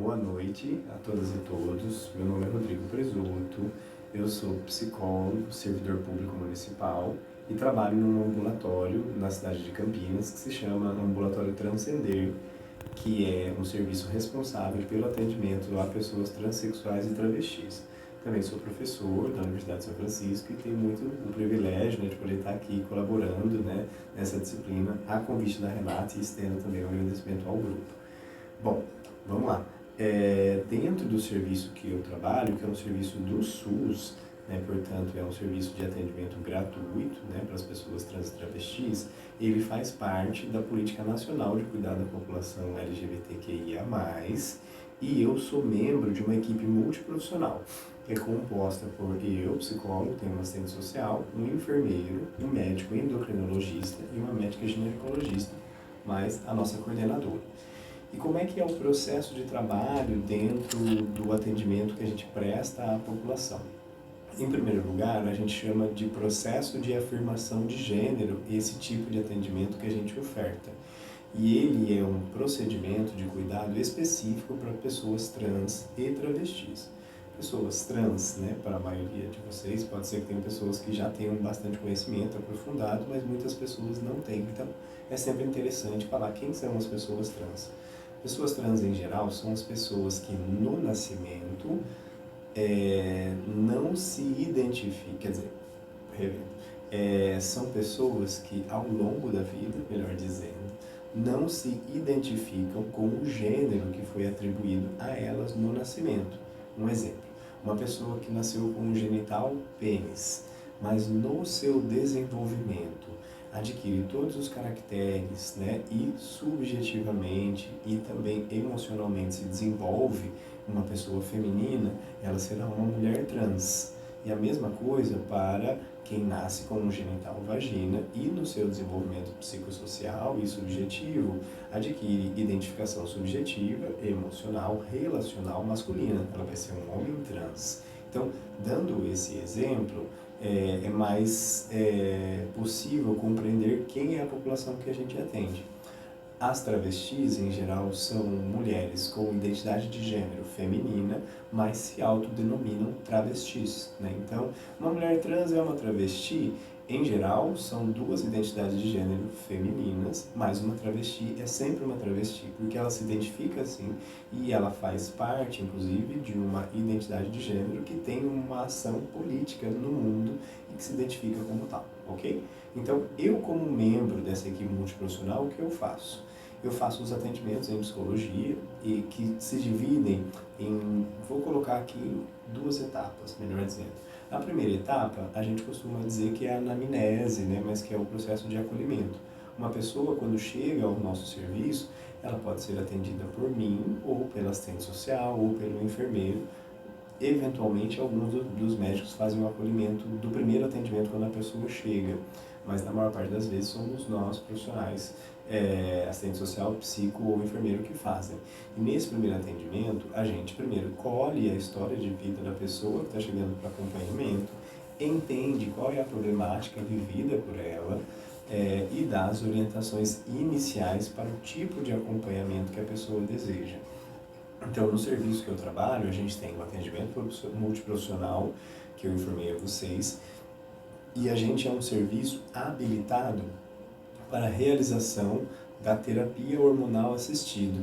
Boa noite a todas e todos. Meu nome é Rodrigo Presuto, eu sou psicólogo, servidor público municipal e trabalho num ambulatório na cidade de Campinas que se chama Ambulatório Transcender, que é um serviço responsável pelo atendimento a pessoas transexuais e travestis. Também sou professor da Universidade de São Francisco e tenho muito o privilégio, de poder estar aqui colaborando, nessa disciplina a convite da Renata e estendo também o agradecimento ao grupo. Bom, vamos lá. Dentro do serviço que eu trabalho, que é um serviço do SUS, portanto é um serviço de atendimento gratuito, para as pessoas trans e travestis, ele faz parte da Política Nacional de Cuidar da População LGBTQIA+, e eu sou membro de uma equipe multiprofissional, que é composta por eu, psicólogo, tenho uma assistente social, um enfermeiro, um médico endocrinologista e uma médica ginecologista, mais a nossa coordenadora. E como é que é o processo de trabalho dentro do atendimento que a gente presta à população? Em primeiro lugar, a gente chama de processo de afirmação de gênero esse tipo de atendimento que a gente oferta. E ele é um procedimento de cuidado específico para pessoas trans e travestis. Pessoas trans, para a maioria de vocês, pode ser que tenham pessoas que já tenham bastante conhecimento aprofundado, mas muitas pessoas não têm. Então, é sempre interessante falar quem são as pessoas trans. Pessoas trans, em geral, são as pessoas que no nascimento não se identificam, quer dizer, são pessoas que ao longo da vida, melhor dizendo, não se identificam com o gênero que foi atribuído a elas no nascimento. Um exemplo, uma pessoa que nasceu com um genital pênis, mas no seu desenvolvimento adquire todos os caracteres, e subjetivamente e também emocionalmente se desenvolve uma pessoa feminina, ela será uma mulher trans. E a mesma coisa para quem nasce com um genital vagina e no seu desenvolvimento psicossocial e subjetivo adquire identificação subjetiva, emocional, relacional masculina. Ela vai ser um homem trans. Então, dando esse exemplo, é mais possível compreender quem é a população que a gente atende. As travestis, em geral, são mulheres com identidade de gênero feminina, mas se autodenominam travestis. Então, uma mulher trans é uma travesti, em geral, são duas identidades de gênero femininas, mas uma travesti é sempre uma travesti, porque ela se identifica assim e ela faz parte, inclusive, de uma identidade de gênero que tem uma ação política no mundo e que se identifica como tal, ok? Então, eu como membro dessa equipe multiprofissional, o que eu faço? Eu faço os atendimentos em psicologia e que se dividem em, vou colocar aqui, duas etapas, melhor dizendo. A primeira etapa, a gente costuma dizer que é a anamnese, mas que é o processo de acolhimento. Uma pessoa, quando chega ao nosso serviço, ela pode ser atendida por mim, ou pela assistente social, ou pelo enfermeiro. Eventualmente, alguns dos médicos fazem o acolhimento do primeiro atendimento quando a pessoa chega, mas na maior parte das vezes somos nós, profissionais, assistente social, psico ou enfermeiro que fazem. E nesse primeiro atendimento, a gente primeiro colhe a história de vida da pessoa que está chegando para acompanhamento, entende qual é a problemática vivida por ela e dá as orientações iniciais para o tipo de acompanhamento que a pessoa deseja. Então, no serviço que eu trabalho, a gente tem o atendimento multiprofissional, que eu informei a vocês, e a gente é um serviço habilitado para a realização da terapia hormonal assistida,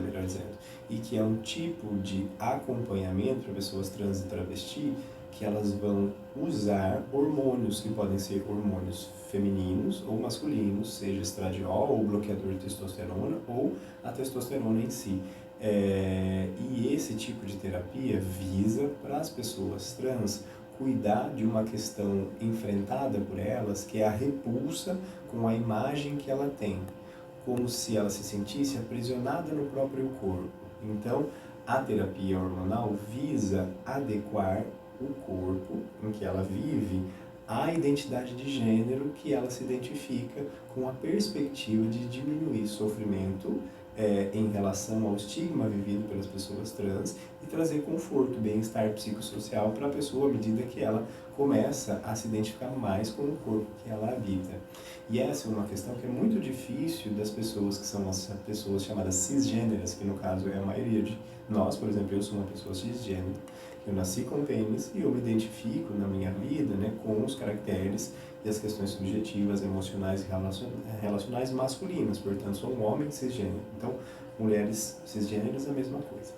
melhor dizendo, e que é um tipo de acompanhamento para pessoas trans e travesti que elas vão usar hormônios, que podem ser hormônios femininos ou masculinos, seja estradiol ou bloqueador de testosterona ou a testosterona em si. E esse tipo de terapia visa para as pessoas trans cuidar de uma questão enfrentada por elas, que é a repulsa com a imagem que ela tem, como se ela se sentisse aprisionada no próprio corpo. Então, a terapia hormonal visa adequar o corpo em que ela vive à identidade de gênero que ela se identifica, com a perspectiva de diminuir sofrimento em relação ao estigma vivido pelas pessoas trans e trazer conforto, bem-estar psicossocial para a pessoa à medida que ela começa a se identificar mais com o corpo que ela habita. E essa é uma questão que é muito difícil das pessoas que são as pessoas chamadas cisgêneras, que no caso é a maioria de nós. Por exemplo, eu sou uma pessoa cisgênera, eu nasci com pênis e eu me identifico na minha vida, né, com os caracteres e as questões subjetivas, emocionais e relacionais masculinas, portanto sou um homem cisgênero. Então, mulheres cisgêneras é a mesma coisa.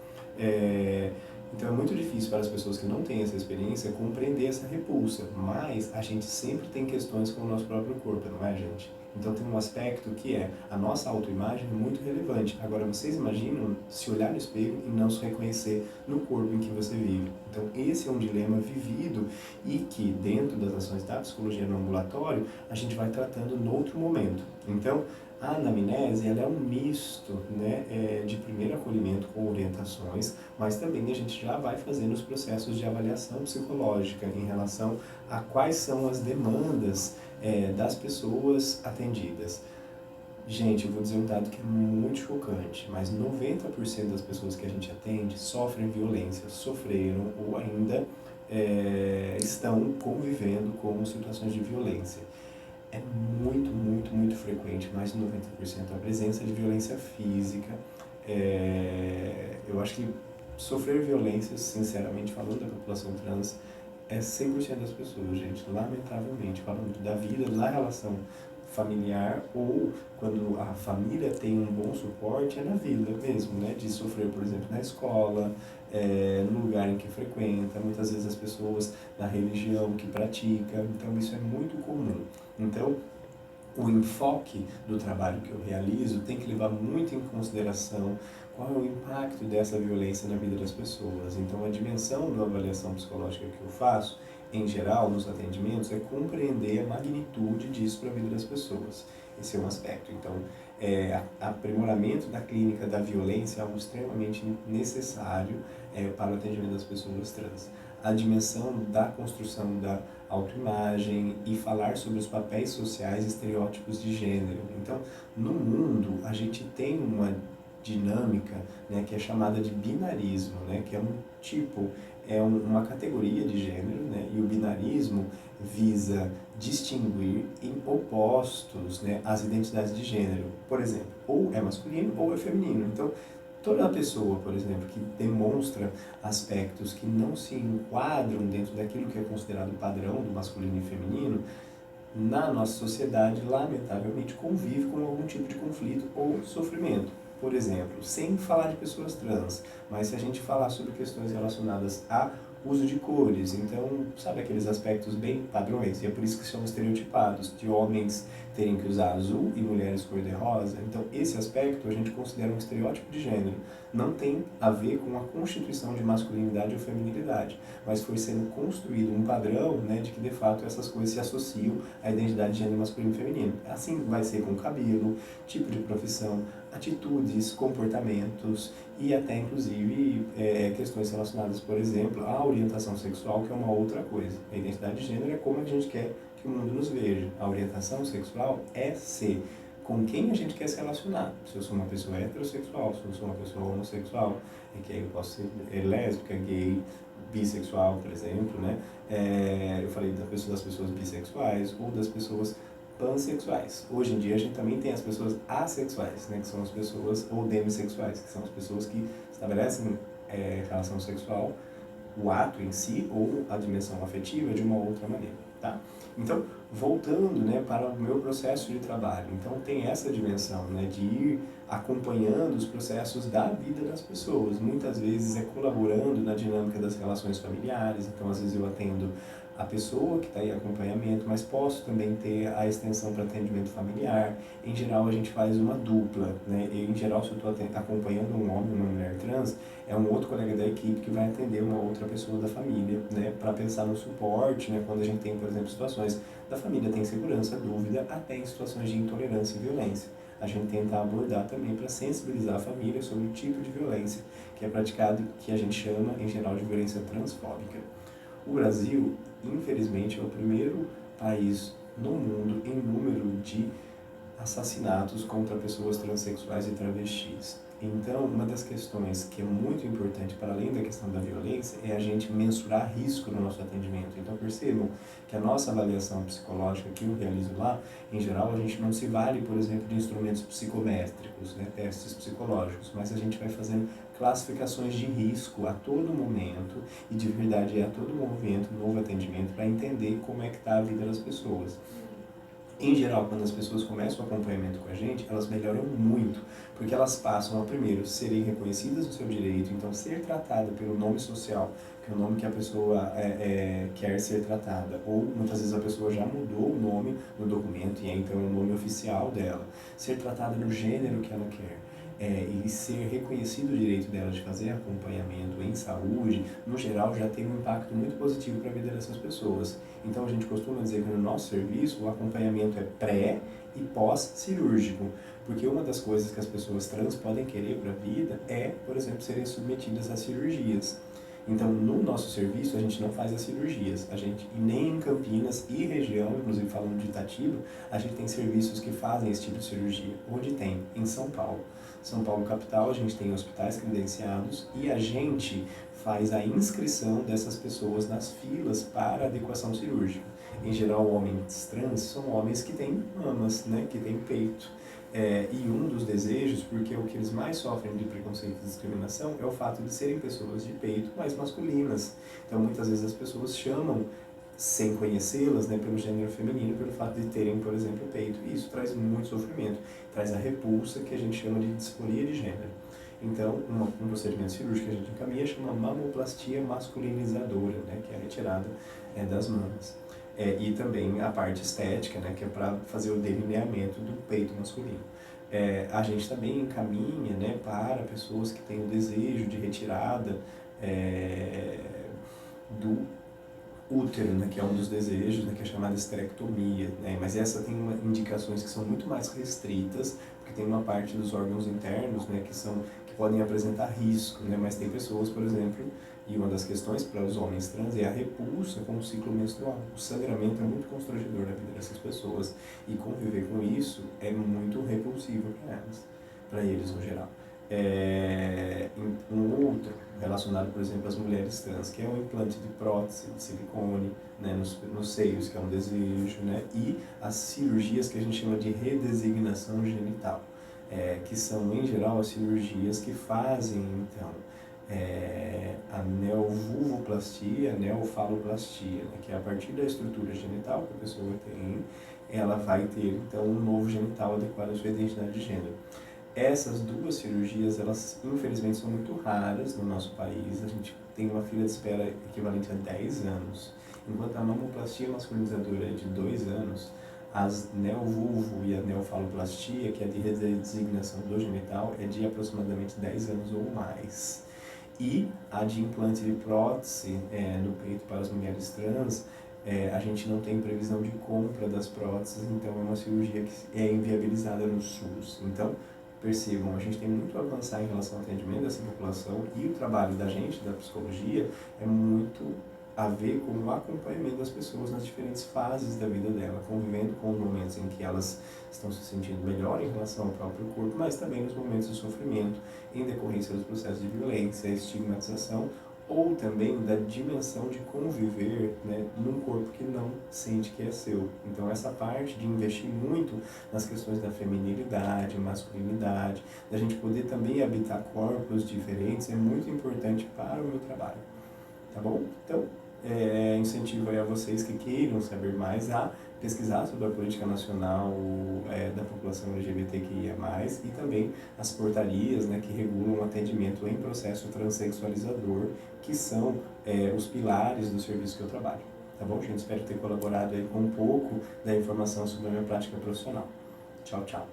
Então é muito difícil para as pessoas que não têm essa experiência compreender essa repulsa, mas a gente sempre tem questões com o nosso próprio corpo, não é, gente? Então tem um aspecto que é a nossa autoimagem é muito relevante. Agora vocês imaginam se olhar no espelho e não se reconhecer no corpo em que você vive. Então esse é um dilema vivido e que dentro das ações da psicologia no ambulatório a gente vai tratando em outro momento. Então a anamnese ela é um misto, né, de primeiro acolhimento com orientações, mas também a gente já vai fazendo os processos de avaliação psicológica em relação a quais são as demandas das pessoas atendidas. Gente, eu vou dizer um dado que é muito chocante, mas 90% das pessoas que a gente atende sofrem violência, sofreram ou ainda estão convivendo com situações de violência. É muito, muito, muito frequente, mais de 90%, a presença de violência física. Eu acho que sofrer violência, sinceramente falando da população trans, é 100% das pessoas, gente, lamentavelmente, falando da vida, da relação familiar, ou quando a família tem um bom suporte, é na vida mesmo, né, de sofrer, por exemplo, na escola, no lugar em que frequenta, muitas vezes as pessoas na religião que pratica, então isso é muito comum. Então, o enfoque do trabalho que eu realizo tem que levar muito em consideração qual é o impacto dessa violência na vida das pessoas. Então, a dimensão da avaliação psicológica que eu faço, em geral, nos atendimentos, é compreender a magnitude disso para a vida das pessoas. Esse é um aspecto. Então, aprimoramento da clínica da violência é algo extremamente necessário para o atendimento das pessoas trans. A dimensão da construção da autoimagem e falar sobre os papéis sociais e estereótipos de gênero. Então, no mundo, a gente tem uma dinâmica, né, que é chamada de binarismo, né, que é um tipo, uma categoria de gênero, né, e o binarismo visa distinguir em opostos, né, as identidades de gênero. Por exemplo, ou é masculino ou é feminino. Então, toda pessoa, por exemplo, que demonstra aspectos que não se enquadram dentro daquilo que é considerado padrão do masculino e feminino, na nossa sociedade, lamentavelmente, convive com algum tipo de conflito ou sofrimento. Por exemplo, sem falar de pessoas trans, mas se a gente falar sobre questões relacionadas a uso de cores, então, sabe aqueles aspectos bem padrões, e é por isso que são estereotipados, de homens terem que usar azul e mulheres cor-de-rosa. Então, esse aspecto a gente considera um estereótipo de gênero. Não tem a ver com a constituição de masculinidade ou feminilidade, mas foi sendo construído um padrão, né, de que, de fato, essas coisas se associam à identidade de gênero masculino e feminino. Assim vai ser com o cabelo, tipo de profissão, atitudes, comportamentos e até, inclusive, questões relacionadas, por exemplo, à orientação sexual, que é uma outra coisa. A identidade de gênero é como a gente quer que o mundo nos veja. A orientação sexual é ser com quem a gente quer se relacionar. Se eu sou uma pessoa heterossexual, se eu sou uma pessoa homossexual, que aí eu posso ser lésbica, gay, bissexual, por exemplo, né? Eu falei das pessoas bissexuais ou das pessoas pansexuais. Hoje em dia a gente também tem as pessoas assexuais, né, que são as pessoas, ou demissexuais, que são as pessoas que estabelecem relação sexual, o ato em si, ou a dimensão afetiva de uma outra maneira, tá? Então, voltando, né, para o meu processo de trabalho, então tem essa dimensão, né, de ir acompanhando os processos da vida das pessoas, muitas vezes colaborando na dinâmica das relações familiares. Então às vezes eu atendo a pessoa que está em acompanhamento, mas posso também ter a extensão para atendimento familiar. Em geral, a gente faz uma dupla, né? E, em geral, se eu estou acompanhando um homem e uma mulher trans, é um outro colega da equipe que vai atender uma outra pessoa da família, né? Para pensar no suporte, né? Quando a gente tem, por exemplo, situações da família tem insegurança, dúvida, até em situações de intolerância e violência. A gente tenta abordar também para sensibilizar a família sobre o tipo de violência que é praticado, que a gente chama, em geral, de violência transfóbica. O Brasil, infelizmente, é o primeiro país no mundo em número de assassinatos contra pessoas transexuais e travestis. Então, uma das questões que é muito importante, para além da questão da violência, é a gente mensurar risco no nosso atendimento. Então, percebam que a nossa avaliação psicológica que eu realizo lá, em geral, a gente não se vale, por exemplo, de instrumentos psicométricos, né, testes psicológicos, mas a gente vai fazendo classificações de risco a todo momento e de verdade a todo momento, novo atendimento, para entender como é que está a vida das pessoas. Em geral, quando as pessoas começam o acompanhamento com a gente, elas melhoram muito, porque elas passam a, primeiro, serem reconhecidas no seu direito, então ser tratada pelo nome social, que é o nome que a pessoa quer ser tratada, ou muitas vezes a pessoa já mudou o nome no documento e é então o nome oficial dela, ser tratada no gênero que ela quer. E ser reconhecido o direito dela de fazer acompanhamento em saúde, no geral, já tem um impacto muito positivo para a vida dessas pessoas. Então, a gente costuma dizer que no nosso serviço, o acompanhamento é pré e pós-cirúrgico, porque uma das coisas que as pessoas trans podem querer para a vida é, por exemplo, serem submetidas a cirurgias. Então, no nosso serviço, a gente não faz as cirurgias. E nem em Campinas e região, inclusive falando de Itatiba, a gente tem serviços que fazem esse tipo de cirurgia. Onde tem? Em São Paulo. São Paulo capital, a gente tem hospitais credenciados e a gente faz a inscrição dessas pessoas nas filas para adequação cirúrgica. Em geral, homens trans são homens que têm mamas, né, que têm peito. E um dos desejos, porque o que eles mais sofrem de preconceito e discriminação é o fato de serem pessoas de peito mais masculinas. Então, muitas vezes as pessoas chamam, sem conhecê-las, né, pelo gênero feminino, pelo fato de terem, por exemplo, peito. E isso traz muito sofrimento, traz a repulsa que a gente chama de disforia de gênero. Então, um procedimento cirúrgico que a gente encaminha chama mamoplastia masculinizadora, né, que é a retirada das mamas. E também a parte estética, né, que é para fazer o delineamento do peito masculino. A gente também encaminha, né, para pessoas que têm o desejo de retirada do útero, né, que é um dos desejos, né, que é chamada esterectomia, né, mas essa tem indicações que são muito mais restritas, porque tem uma parte dos órgãos internos, né, que podem apresentar risco, né, mas tem pessoas, por exemplo, e uma das questões para os homens trans é a repulsa com o ciclo menstrual. O sangramento é muito constrangedor na vida dessas pessoas e conviver com isso é muito repulsivo para eles no geral. Um outro relacionado, por exemplo, às mulheres trans, que é o implante de prótese de silicone, né, nos seios, que é um desejo, né, e as cirurgias que a gente chama de redesignação genital, que são, em geral, as cirurgias que fazem, então, a neovulvoplastia, a neofaloplastia, né, que é a partir da estrutura genital que a pessoa tem, ela vai ter, então, um novo genital adequado à sua identidade de gênero. Essas duas cirurgias, elas infelizmente são muito raras no nosso país. A gente tem uma fila de espera equivalente a 10 anos. Enquanto a mamoplastia masculinizadora é de 2 anos, as neovulvo e a neofaloplastia, que é de redesignação do genital, é de aproximadamente 10 anos ou mais. E a de implante de prótese no peito para as mulheres trans, a gente não tem previsão de compra das próteses, então é uma cirurgia que é inviabilizada no SUS. Então, percebam, a gente tem muito a avançar em relação ao atendimento dessa população e o trabalho da gente, da psicologia, é muito a ver com o acompanhamento das pessoas nas diferentes fases da vida dela, convivendo com os momentos em que elas estão se sentindo melhor em relação ao próprio corpo, mas também nos momentos de sofrimento, em decorrência dos processos de violência, estigmatização, ou também da dimensão de conviver, né, num corpo que não sente que é seu. Então essa parte de investir muito nas questões da feminilidade, masculinidade, da gente poder também habitar corpos diferentes é muito importante para o meu trabalho, tá bom? Então, incentivo aí a vocês que queiram saber mais a pesquisar sobre a política nacional da população LGBTQIA+, e também as portarias, né, que regulam o atendimento em processo transexualizador, que são os pilares do serviço que eu trabalho. Tá bom, gente? Espero ter colaborado aí com um pouco da informação sobre a minha prática profissional. Tchau, tchau.